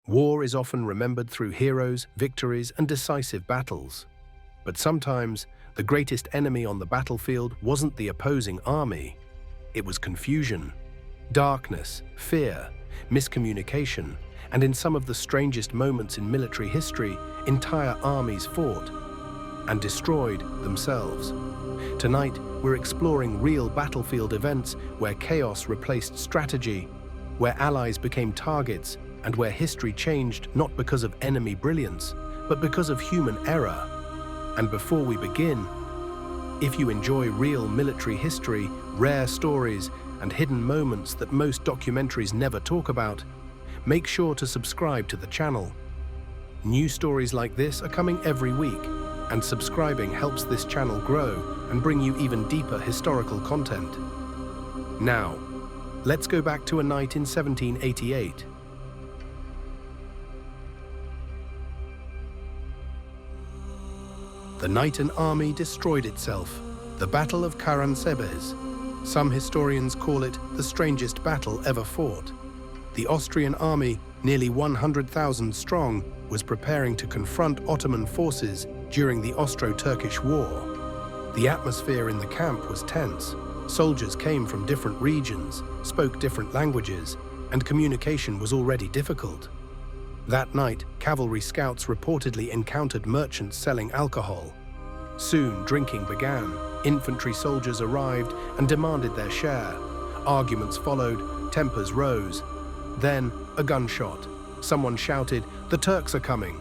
War is often remembered through heroes, victories, and decisive battles. But sometimes, the greatest enemy on the battlefield wasn't the opposing army. It was confusion, darkness, fear, miscommunication, and in some of the strangest moments in military history, entire armies fought and destroyed themselves. Tonight, we're exploring real battlefield events where chaos replaced strategy, where allies became targets, and where history changed not because of enemy brilliance, but because of human error. And before we begin, if you enjoy real military history, rare stories, and hidden moments that most documentaries never talk about, make sure to subscribe to the channel. New stories like this are coming every week, and subscribing helps this channel grow and bring you even deeper historical content. Now, let's go back to a night in 1788. The night an army destroyed itself, the Battle of Karánsebes. Some historians call it the strangest battle ever fought. The Austrian army, nearly 100,000 strong, was preparing to confront Ottoman forces during the Austro-Turkish War. The atmosphere in the camp was tense. Soldiers came from different regions, spoke different languages, and communication was already difficult. That night, cavalry scouts reportedly encountered merchants selling alcohol. Soon, drinking began. Infantry soldiers arrived and demanded their share. Arguments followed, tempers rose. Then, a gunshot. Someone shouted, "The Turks are coming!"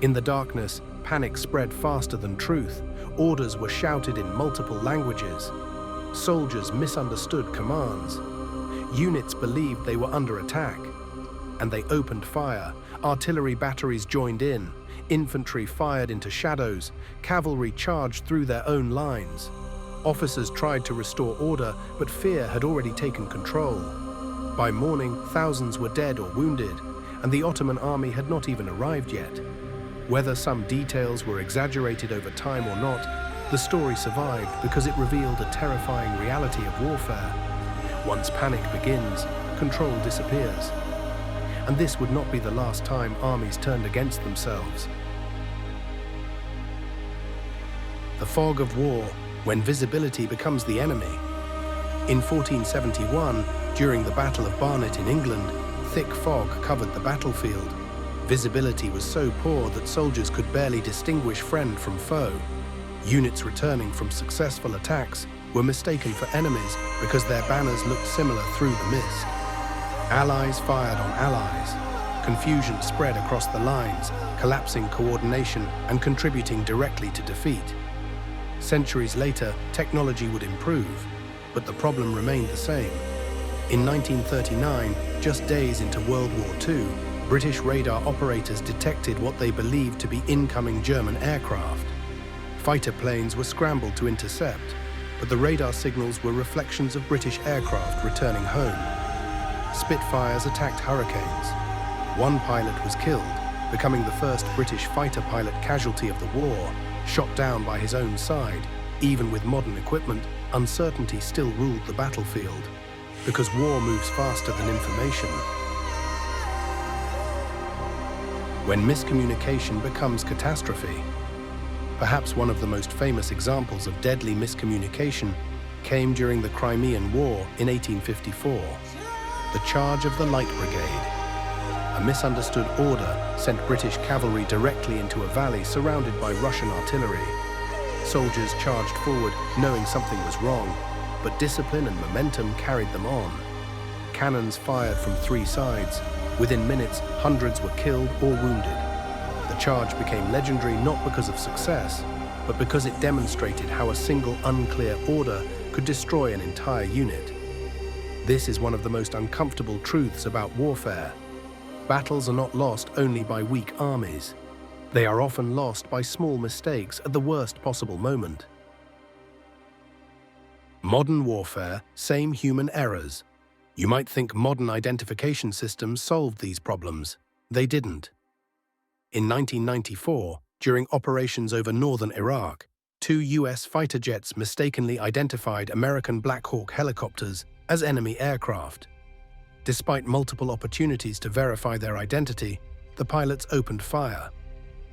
In the darkness, panic spread faster than truth. Orders were shouted in multiple languages. Soldiers misunderstood commands. Units believed they were under attack, and they opened fire. Artillery batteries joined in. Infantry fired into shadows. Cavalry charged through their own lines. Officers tried to restore order, but fear had already taken control. By morning, thousands were dead or wounded, and the Ottoman army had not even arrived yet. Whether some details were exaggerated over time or not, the story survived because it revealed a terrifying reality of warfare. Once panic begins, control disappears. And this would not be the last time armies turned against themselves. The fog of war, when visibility becomes the enemy. In 1471, during the Battle of Barnet in England, thick fog covered the battlefield. Visibility was so poor that soldiers could barely distinguish friend from foe. Units returning from successful attacks were mistaken for enemies because their banners looked similar through the mist. Allies fired on allies. Confusion spread across the lines, collapsing coordination and contributing directly to defeat. Centuries later, technology would improve, but the problem remained the same. In 1939, just days into World War II, British radar operators detected what they believed to be incoming German aircraft. Fighter planes were scrambled to intercept, but the radar signals were reflections of British aircraft returning home. Spitfires attacked Hurricanes. One pilot was killed, becoming the first British fighter pilot casualty of the war, shot down by his own side. Even with modern equipment, uncertainty still ruled the battlefield, because war moves faster than information. When miscommunication becomes catastrophe. Perhaps one of the most famous examples of deadly miscommunication came during the Crimean War in 1854. The charge of the Light Brigade. A misunderstood order sent British cavalry directly into a valley surrounded by Russian artillery. Soldiers charged forward knowing something was wrong, but discipline and momentum carried them on. Cannons fired from three sides. Within minutes, hundreds were killed or wounded. The charge became legendary not because of success, but because it demonstrated how a single unclear order could destroy an entire unit. This is one of the most uncomfortable truths about warfare. Battles are not lost only by weak armies. They are often lost by small mistakes at the worst possible moment. Modern warfare, same human errors. You might think modern identification systems solved these problems. They didn't. In 1994, during operations over northern Iraq, 2 US fighter jets mistakenly identified American Black Hawk helicopters as enemy aircraft. Despite multiple opportunities to verify their identity, the pilots opened fire.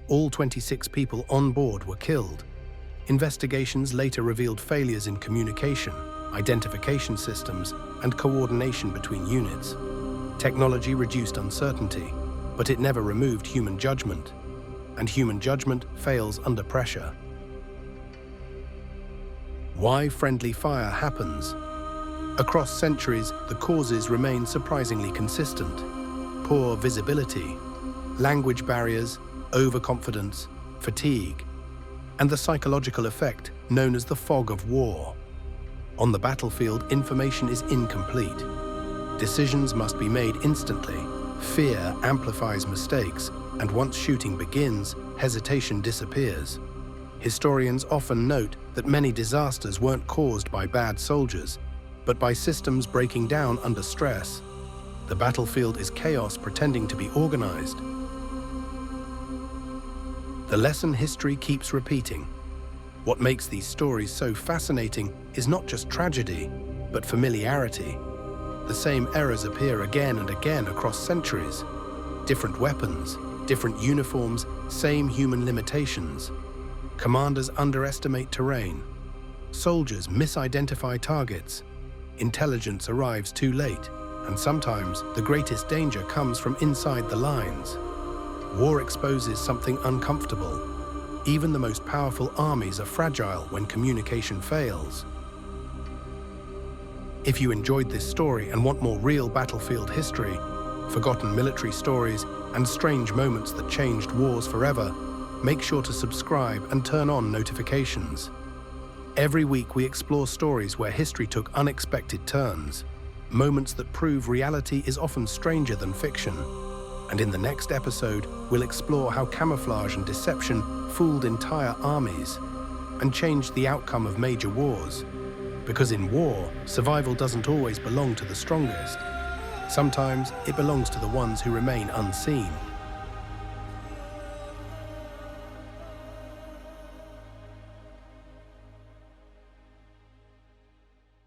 All 26 people on board were killed. Investigations later revealed failures in communication, identification systems, and coordination between units. Technology reduced uncertainty, but it never removed human judgment, and human judgment fails under pressure. Why friendly fire happens? Across centuries, the causes remain surprisingly consistent. Poor visibility, language barriers, overconfidence, fatigue, and the psychological effect known as the fog of war. On the battlefield, information is incomplete. Decisions must be made instantly. Fear amplifies mistakes, and once shooting begins, hesitation disappears. Historians often note that many disasters weren't caused by bad soldiers, but by systems breaking down under stress. The battlefield is chaos pretending to be organized. The lesson history keeps repeating. What makes these stories so fascinating is not just tragedy, but familiarity. The same errors appear again and again across centuries. Different weapons, different uniforms, same human limitations. Commanders underestimate terrain. Soldiers misidentify targets. Intelligence arrives too late, and sometimes the greatest danger comes from inside the lines. War exposes something uncomfortable. Even the most powerful armies are fragile when communication fails. If you enjoyed this story and want more real battlefield history, forgotten military stories, and strange moments that changed wars forever, make sure to subscribe and turn on notifications. Every week we explore stories where history took unexpected turns, moments that prove reality is often stranger than fiction. And in the next episode, we'll explore how camouflage and deception fooled entire armies and changed the outcome of major wars. Because in war, survival doesn't always belong to the strongest. Sometimes it belongs to the ones who remain unseen.